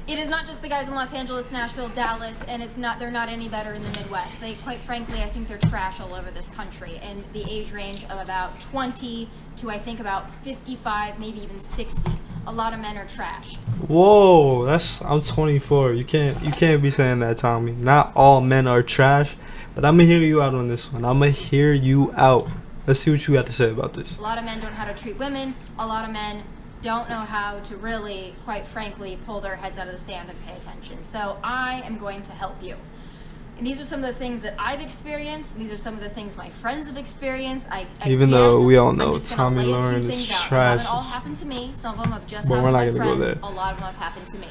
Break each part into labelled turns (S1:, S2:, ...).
S1: It is not just the guys in Los Angeles, Nashville, Dallas, and they're not any better in the Midwest. They, quite frankly, I think they're trash all over this country, in the age range of about 20 to I think about 55, maybe even 60. A lot of men are trash.
S2: Whoa, I'm 24. You can't be saying that, Tommy. Not all men are trash, but I'm gonna hear you out on this one. I'm gonna hear you out. Let's see what you got to say about this.
S1: A lot of men don't know how to treat women. A lot of men don't know how to really, quite frankly, pull their heads out of the sand and pay attention. So I am going to help you. And these are some of the things that I've experienced. These are some of the things my friends have experienced.
S2: Even though we all know Tomi Lahren is trash.
S1: They haven't all happened to me. Some of them have just happened to my friends. A lot of them have happened to me.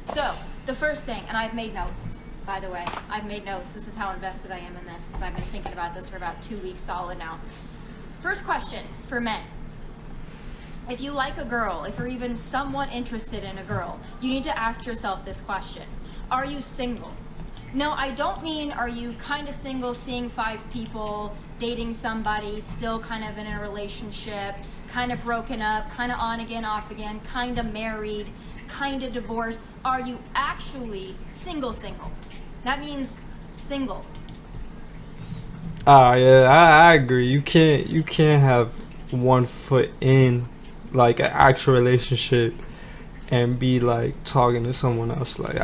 S1: So the first thing, and I've made notes, by the way. I've made notes. This is how invested I am in this, because I've been thinking about this for about 2 weeks solid now. First question for men. If you like a girl, if you're even somewhat interested in a girl, you need to ask yourself this question. Are you single? No, I don't mean are you kind of single, seeing 5 people, dating somebody, still kind of in a relationship, kind of broken up, kind of on again, off again, kind of married, kind of divorced. Are you actually single? That means single.
S2: Yeah, I agree. You can't have one foot in like an actual relationship and be like talking to someone else. Like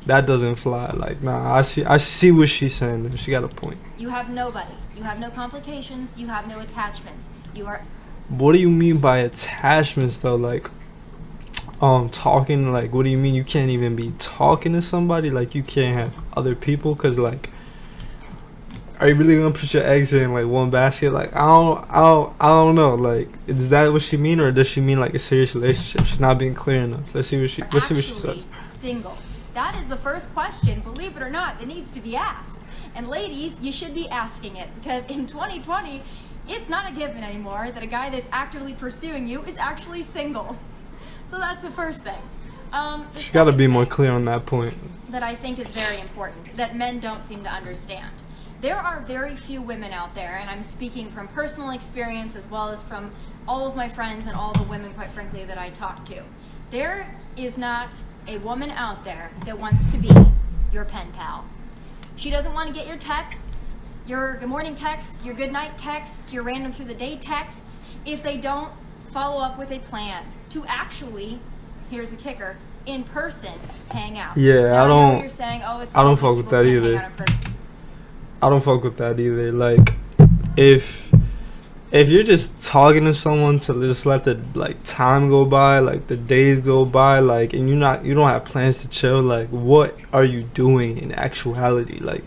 S2: that doesn't fly. Like, nah, I see what she's saying there. She got a point.
S1: You have nobody. You have no complications. You have no attachments. You are.
S2: What do you mean by attachments though? Like, talking, like, what do you mean you can't even be talking to somebody? Like, you can't have other people? Cause like, are you really gonna put your eggs in like one basket? Like, I don't know. Like, is that what she mean, or does she mean like a serious relationship? She's not being clear enough. Let's see what she says.
S1: Single. That is the first question, believe it or not, that needs to be asked. And ladies, you should be asking it, because in 2020, it's not a given anymore that a guy that's actively pursuing you is actually single. So that's the first thing.
S2: She's got to be more clear on that point.
S1: That I think is very important, that men don't seem to understand. There are very few women out there, and I'm speaking from personal experience as well as from all of my friends and all the women, quite frankly, that I talk to. There is not a woman out there that wants to be your pen pal. She doesn't want to get your texts, your good morning texts, your good night texts, your random through the day texts, if they don't follow up with a plan to actually, here's the kicker, in person hang out.
S2: Yeah,
S1: now, I know what you're saying, oh, it's
S2: I don't fuck with that either. I don't fuck with that either. Like, if you're just talking to someone to just let the like time go by, like the days go by, like, and you don't have plans to chill, like, what are you doing in actuality? Like,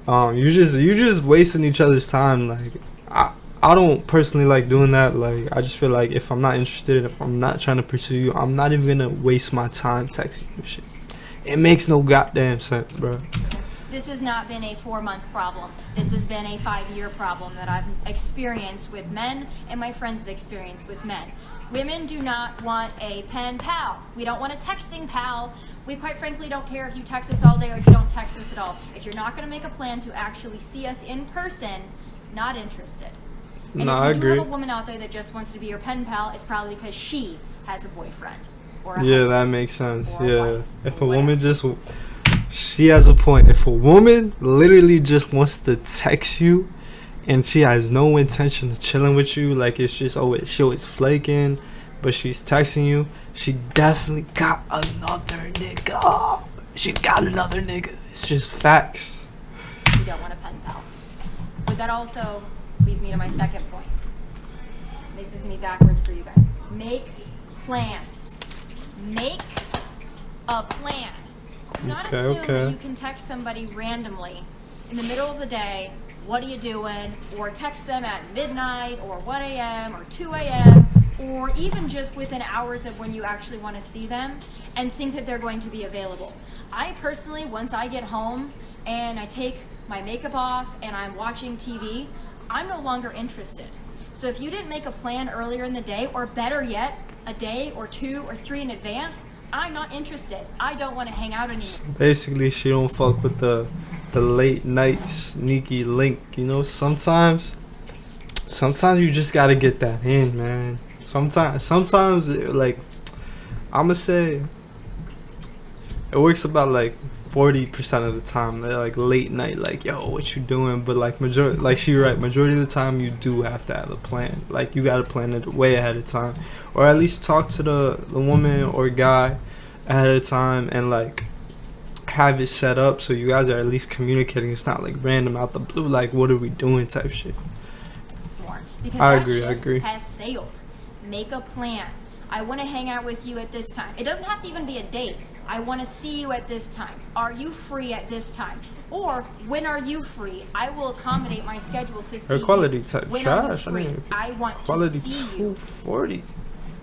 S2: you're just wasting each other's time. Like, I don't personally like doing that. Like, I just feel like if I'm not interested, if I'm not trying to pursue you, I'm not even gonna waste my time texting you shit. It makes no goddamn sense, bro.
S1: This has not been a 4-month problem. This has been a 5-year problem that I've experienced with men, and my friends have experienced with men. Women do not want a pen pal. We don't want a texting pal. We quite frankly don't care if you text us all day or if you don't text us at all. If you're not going to make a plan to actually see us in person, not interested. And
S2: no,
S1: if you do have a woman out there that just wants to be your pen pal, it's probably because she has a boyfriend or a husband.
S2: That makes sense. Yeah, if a woman just... She has a point. If a woman literally just wants to text you and she has no intention of chilling with you, like it's just she always flaking, but she's texting you, she definitely got another nigga. She got another nigga. It's just facts.
S1: You don't want a pen pal. But that also leads me to my second point. This is going to be backwards for you guys. Make plans. Make a plan. Do not assume that you can text somebody randomly in the middle of the day, what are you doing, or text them at midnight, or 1 a.m., or 2 a.m., or even just within hours of when you actually want to see them, and think that they're going to be available. I personally, once I get home and I take my makeup off and I'm watching TV, I'm no longer interested. So if you didn't make a plan earlier in the day, or better yet, a day or 2 or 3 in advance, I'm not interested. I don't want to hang out anymore.
S2: Basically, she don't fuck with the late night sneaky link. You know, sometimes you just gotta get that in, man. Sometimes like I'ma say it works about like 40% of the time. Like late night, like, yo, what you doing? But like majority, like she right, majority of the time you do have to have a plan. Like you gotta plan it way ahead of time, or at least talk to the woman or guy ahead of time and like have it set up so you guys are at least communicating. It's not like random out the blue, like what are we doing type shit.
S1: More because
S2: I
S1: that
S2: agree.
S1: ship
S2: I agree.
S1: has sailed. Make a plan. I want to hang out with you at this time. It doesn't have to even be a date. I want to see you at this time. Are you free at this time? Or when are you free? I will accommodate my schedule to see
S2: Her quality
S1: you.
S2: type
S1: When are you
S2: trash. I
S1: free?
S2: mean,
S1: I want to
S2: quality
S1: see you.
S2: 240.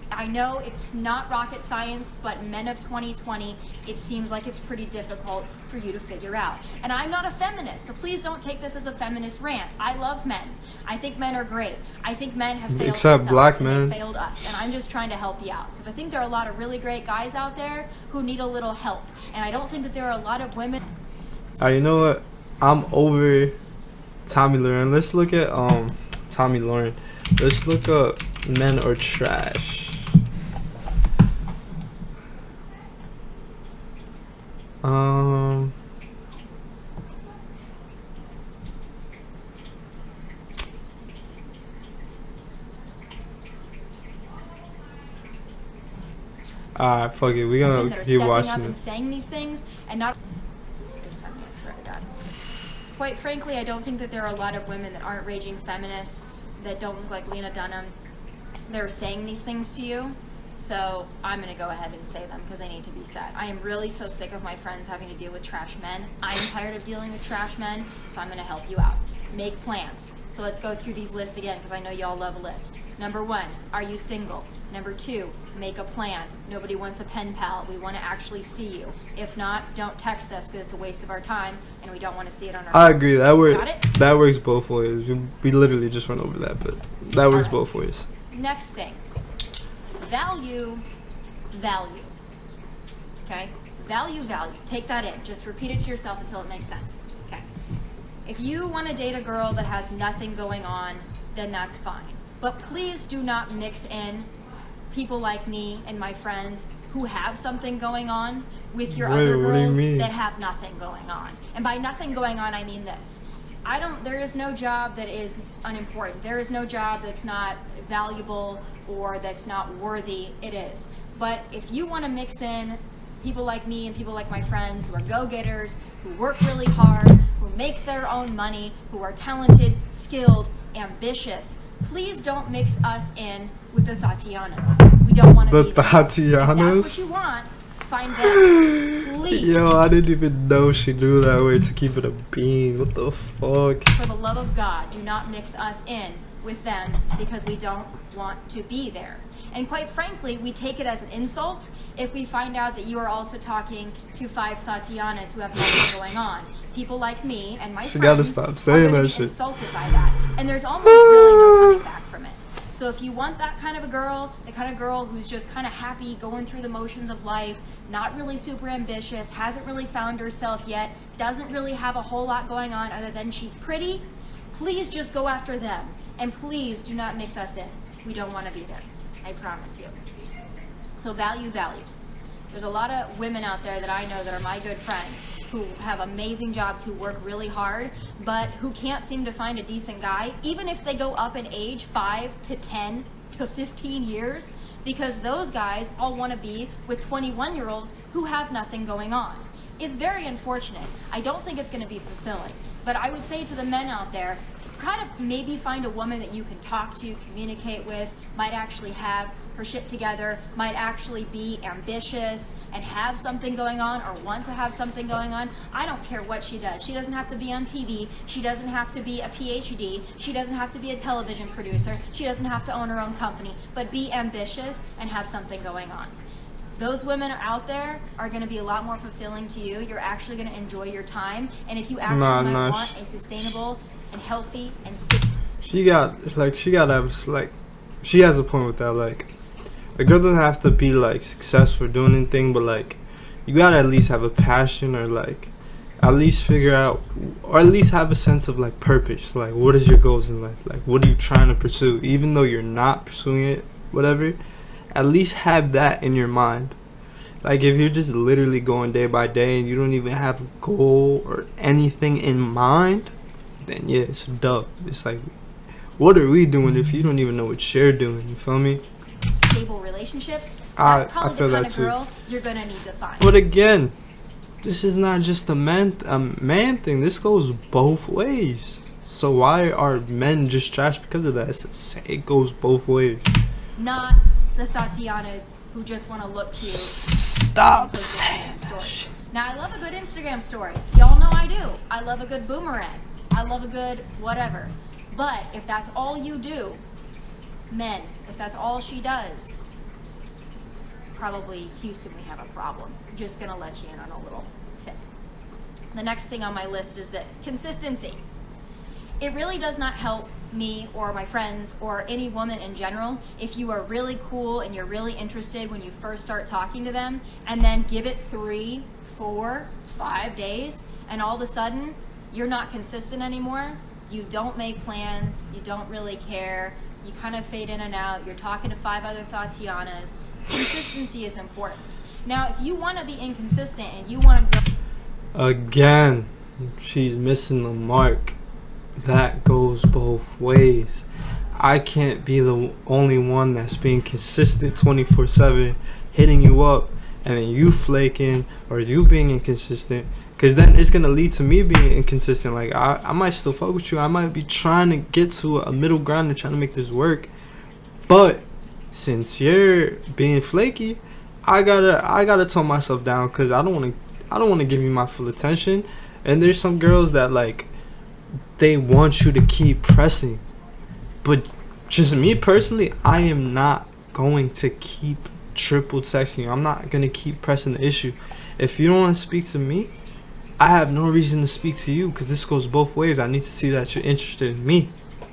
S1: I know it's not rocket science, but men of 2020, it seems like it's pretty difficult for you to figure out. And I'm not a feminist, so please don't take this as a feminist rant. I love men. I think men are great. I think men have failed
S2: Except
S1: themselves,
S2: black
S1: and
S2: men.
S1: they failed us. And I'm just trying to help you out. Because I think there are a lot of really great guys out there who need a little help. And I don't think that there are a lot of women.
S2: You know what? I'm over Tomi Lahren. Let's look at Tomi Lahren. Let's look up men are trash. Alright, fuck it. We
S1: That
S2: gonna
S1: are
S2: keep
S1: stepping up
S2: watching
S1: and
S2: it.
S1: saying these things and not this time, I swear to God. Quite frankly, I don't think that there are a lot of women that aren't raging feminists that don't look like Lena Dunham. They're saying these things to you, so I'm gonna go ahead and say them because they need to be said. I am really so sick of my friends having to deal with trash men. I'm tired of dealing with trash men, so I'm gonna help you out. Make plans. So let's go through these lists again because I know y'all love a list. Number 1, are you single? Number 2, make a plan. Nobody wants a pen pal. We want to actually see you. If not, don't text us because it's a waste of our time and we don't want to see it on our
S2: I
S1: phones.
S2: agree.
S1: Got it?
S2: That works both ways. We literally just went over that, but that works
S1: Alright.
S2: both ways.
S1: Next thing. Value. Okay? Value. Take that in. Just repeat it to yourself until it makes sense. Okay. If you want to date a girl that has nothing going on, then that's fine. But please do not mix in people like me and my friends who have something going on with your other
S2: What do you
S1: girls
S2: mean?
S1: that have nothing going on. And by nothing going on, I mean this. There is no job that is unimportant. There is no job that's not valuable or that's not worthy. It is. But if you want to mix in people like me and people like my friends who are go-getters, who work really hard, who make their own money, who are talented, skilled, ambitious, please don't mix us in with the Tatianas. We don't want to
S2: The
S1: be there. If
S2: Tatianas?
S1: that's what you want, find them. Please.
S2: Yo, I didn't even know she knew that word to keep it a bean. What the fuck?
S1: For the love of God, do not mix us in with them because we don't want to be there. And quite frankly, we take it as an insult if we find out that you are also talking to 5 Tatianas who have nothing going on. People like me and my
S2: She gotta
S1: friends
S2: stop
S1: are
S2: saying
S1: going to
S2: that
S1: be
S2: shit.
S1: insulted by that. And there's almost really no coming back from it. So if you want that kind of a girl, the kind of girl who's just kind of happy going through the motions of life, not really super ambitious, hasn't really found herself yet, doesn't really have a whole lot going on other than she's pretty, please just go after them. And please do not mix us in. We don't want to be there. I promise you. So value. There's a lot of women out there that I know that are my good friends who have amazing jobs, who work really hard, but who can't seem to find a decent guy, even if they go up in age 5 to 10 to 15 years, because those guys all want to be with 21-year-olds who have nothing going on. It's very unfortunate. I don't think it's going to be fulfilling. But I would say to the men out there, try to maybe find a woman that you can talk to, communicate with, might actually have her shit together, might actually be ambitious and have something going on or want to have something going on. I don't care what she does. She doesn't have to be on TV. She doesn't have to be a PhD. She doesn't have to be a television producer. She doesn't have to own her own company, but be ambitious and have something going on. Those women out there are going to be a lot more fulfilling to you. You're actually going to enjoy your time. And if you actually might want a sustainable and healthy and stable.
S2: She has a point with that. Like, a girl doesn't have to be like successful doing anything, but like, you gotta at least have a passion or like, at least figure out, or at least have a sense of like purpose. Like, what is your goals in life? Like, what are you trying to pursue? Even though you're not pursuing it, whatever, At least have that in your mind. Like, if you're just literally going day by day and you don't even have a goal or anything in mind, then yeah, it's dope. It's like, what are we doing if you don't even know what you're doing? You feel me?
S1: Stable relationship. That's probably
S2: I feel
S1: the kind
S2: that
S1: of
S2: too.
S1: girl you're gonna need to find.
S2: But again, this is not just a man thing. This goes both ways. So why are men just trash because of that? It goes both ways.
S1: Not the Tatianas who just want to look cute.
S2: Stop
S1: Post
S2: saying
S1: Instagram
S2: that
S1: stories.
S2: shit.
S1: Now, I love a good Instagram story. Y'all know I do. I love a good boomerang. I love a good whatever. But if that's all you do, men, if that's all she does, probably Houston, we have a problem. I'm just going to let you in on a little tip. The next thing on my list is this: consistency. It really does not help me or my friends or any woman in general if you are really cool and you're really interested when you first start talking to them, and then give it 3, 4, 5 days, and all of a sudden you're not consistent anymore. You don't make plans, you don't really care, you kind of fade in and out, you're talking to 5 other Tatianas. Consistency is important. Now, if you want to be inconsistent and you want to go...
S2: Again, she's missing the mark. That goes both ways. I can't be the only one that's being consistent 24/7, hitting you up, and then you flaking or you being inconsistent. Because then it's going to lead to me being inconsistent. Like, I might still fuck with you. I might be trying to get to a middle ground and trying to make this work. But since you're being flaky, I gotta tone myself down, because I don't want to give you my full attention. And there's some girls that, like, they want you to keep pressing. But just me personally, I am not going to keep triple texting you. I'm not going to keep pressing the issue. If you don't want to speak to me, I have no reason to speak to you, because this goes both ways. I need to see that you're interested in me.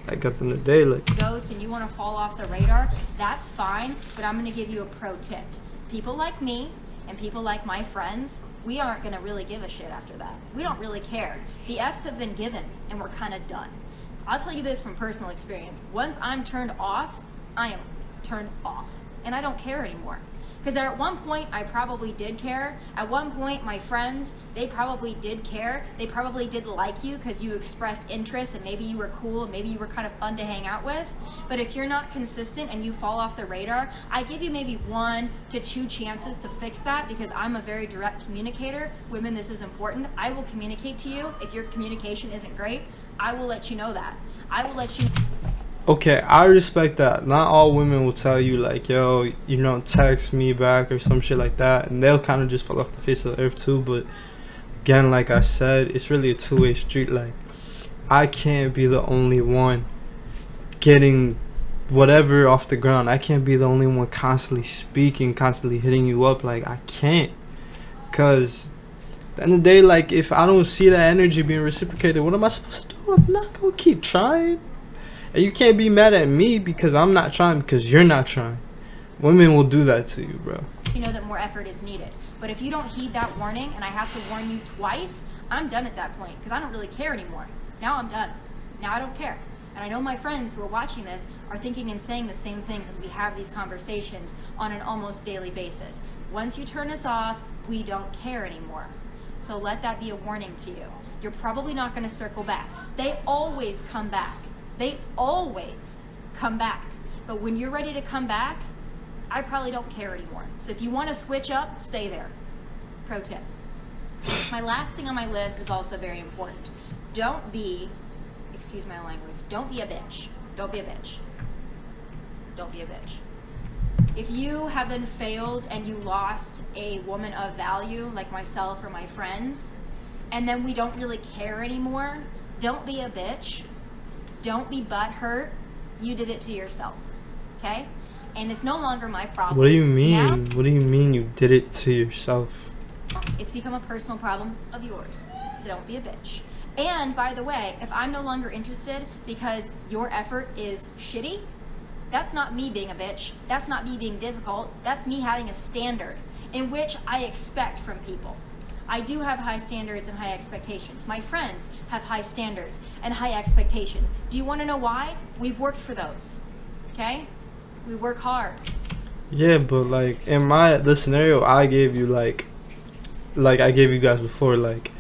S2: Like, at the end of the day, like,
S1: ghost and you want to fall off the radar, that's fine, but I'm going to give you a pro tip. People like me and people like my friends, we aren't going to really give a shit after that. We don't really care. The F's have been given and we're kind of done. I'll tell you this from personal experience. Once I'm turned off, I am turned off, and I don't care anymore. Because at one point, I probably did care. At one point, my friends, they probably did care. They probably did like you because you expressed interest, and maybe you were cool, and maybe you were kind of fun to hang out with. But if you're not consistent and you fall off the radar, I give you maybe 1 to 2 chances to fix that, because I'm a very direct communicator. Women, this is important. I will communicate to you. If your communication isn't great, I will let you know that. I will let you know.
S2: okay, I respect that. Not all women will tell you, like, yo, you know, text me back or some shit like that, and they'll kind of just fall off the face of the earth too. But again, like I said, it's really a two-way street. Like, I can't be the only one getting whatever off the ground. I can't be the only one constantly speaking, constantly hitting you up. Like, I can't, because at the end of the day, like, if I don't see that energy being reciprocated, what am I supposed to do? I'm not gonna keep trying. And you can't be mad at me because I'm not trying, because you're not trying. Women will do that to you, bro.
S1: You know that more effort is needed. But if you don't heed that warning, and I have to warn you twice, I'm done at that point, because I don't really care anymore. Now I'm done. Now I don't care. And I know my friends who are watching this are thinking and saying the same thing, because we have these conversations on an almost daily basis. Once you turn us off, we don't care anymore. So let that be a warning to you. You're probably not going to circle back. They always come back. They always come back. But when you're ready to come back, I probably don't care anymore. So if you want to switch up, stay there. Pro tip. My last thing on my list is also very important. Don't be, excuse my language, don't be a bitch. Don't be a bitch. Don't be a bitch. If you have been failed and you lost a woman of value, like myself or my friends, and then we don't really care anymore, don't be a bitch. Don't be butthurt. You did it to yourself, okay? And it's no longer my problem.
S2: What do you mean?
S1: Now,
S2: What do you mean you did it to yourself?
S1: it's become a personal problem of yours, so don't be a bitch. And by the way, if I'm no longer interested because your effort is shitty, that's not me being a bitch. That's not me being difficult. That's me having a standard in which I expect from people. I do have high standards and high expectations. My friends have high standards and high expectations. Do you want to know why? We've worked for those, okay? We work hard.
S2: Yeah, but like in the scenario I gave you, like I gave you guys before, like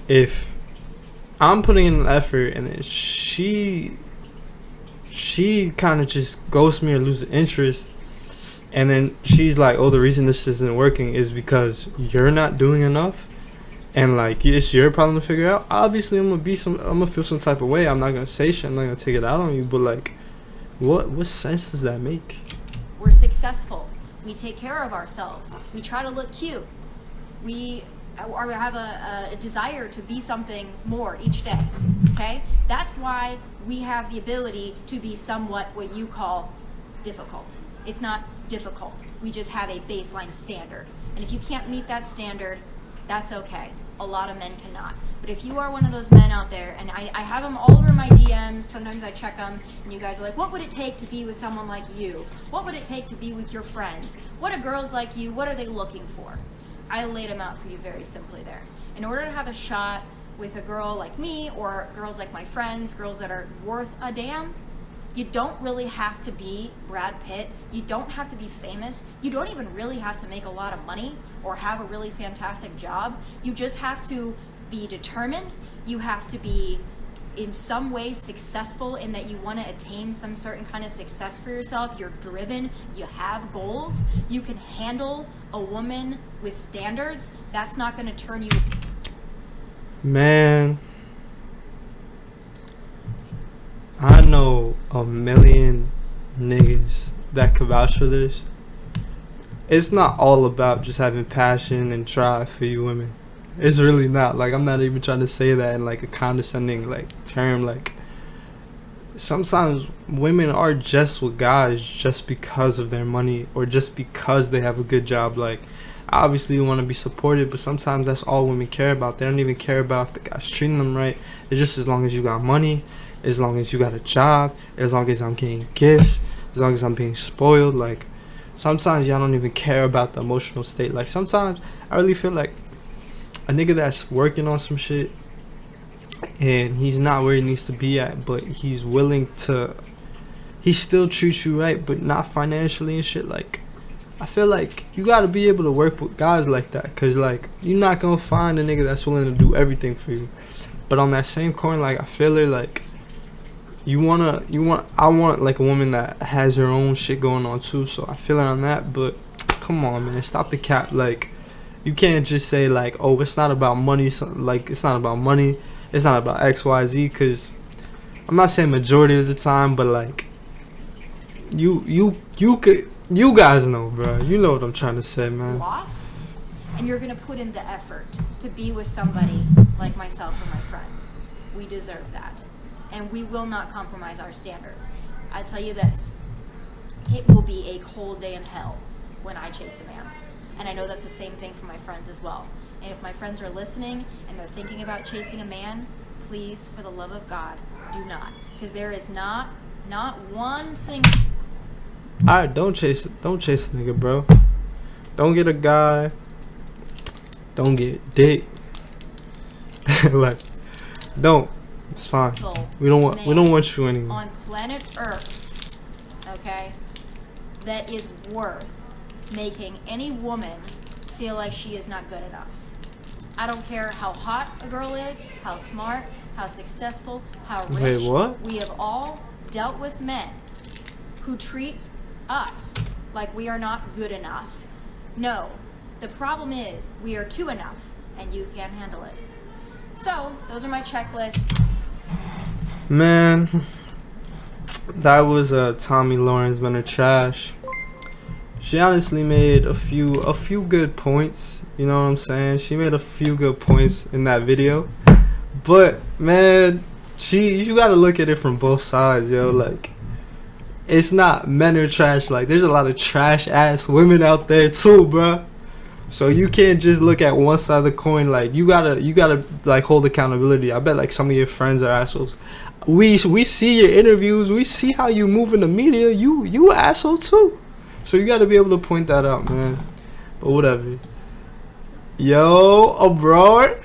S2: if I'm putting in an effort and then she kind of just ghosts me or loses interest, and then she's like, oh, the reason this isn't working is because you're not doing enough, and like it's your problem to figure out. Obviously I'm gonna feel some type of way. I'm not gonna say shit, I'm not gonna take it out on you, but like what sense does that make?
S1: We're successful. We take care of ourselves. We try to look cute. We have a desire to be something more each day. Okay? That's why we have the ability to be somewhat what you call difficult. It's not difficult. We just have a baseline standard. And if you can't meet that standard, that's okay. A lot of men cannot. But if you are one of those men out there, and I have them all over my DMs, sometimes I check them, and you guys are like, what would it take to be with someone like you? What would it take to be with your friends? What are girls like you, what are they looking for? I laid them out for you very simply there. In order to have a shot with a girl like me, or girls like my friends, girls that are worth a damn, you don't really have to be Brad Pitt. You don't have to be famous. You don't even really have to make a lot of money or have a really fantastic job. You just have to be determined. You have to be in some way successful in that you want to attain some certain kind of success for yourself. You're driven. You have goals. You can handle a woman with standards. That's not going to turn you...
S2: Man, I know a million niggas that could vouch for this. It's not all about just having passion and drive for you women. It's really not. Like, I'm not even trying to say that in like a condescending like term. Like, sometimes women are just with guys just because of their money or just because they have a good job. Like, obviously you want to be supported, but sometimes that's all women care about. They don't even care about if the guy's treating them right. It's just as long as you got money, as long as you got a job, as long as I'm getting gifts, as long as I'm being spoiled. Like, sometimes y'all don't even care about the emotional state. Like, sometimes I really feel like a nigga that's working on some shit and he's not where he needs to be at, but he's willing to, he still treats you right, but not financially and shit. Like, I feel like you gotta be able to work with guys like that, cause like you're not gonna find a nigga that's willing to do everything for you. But on that same coin, like I feel like I want like a woman that has her own shit going on too. So I feel it on that. But come on, man, stop the cap. Like, you can't just say like, oh, it's not about money. So, like, it's not about money. It's not about X, Y, Z. Cause I'm not saying majority of the time, but like, you guys know, bro. You know what I'm trying to say, man.
S1: Off, and you're gonna put in the effort to be with somebody like myself or my friends. We deserve that, and we will not compromise our standards. I tell you this, it will be a cold day in hell when I chase a man. And I know that's the same thing for my friends as well. And if my friends are listening and they're thinking about chasing a man, please, for the love of God, do not. Because there is not one single...
S2: Alright, don't chase a nigga, bro. Don't get a guy. Don't get dick. Like, don't. It's fine. We don't want you anymore.
S1: On planet Earth, okay, that is worth making any woman feel like she is not good enough. I don't care how hot a girl is, how smart, how successful, how rich.
S2: Wait, what?
S1: We have all dealt with men who treat us like we are not good enough. No, the problem is we are too enough and you can't handle it. So, those are my checklists.
S2: Man, that was Tomi Lahren's been a trash. She honestly made a few good points, you know what I'm saying? She made a few good points in that video. But man, you gotta look at it from both sides, yo. Like, it's not men are trash. Like, there's a lot of trash ass women out there too, bruh. So you can't just look at one side of the coin. Like, you gotta like hold accountability. I bet like some of your friends are assholes. We see your interviews. We see how you move in the media. You an asshole too. So you gotta be able to point that out, man. But whatever. Yo, abroad.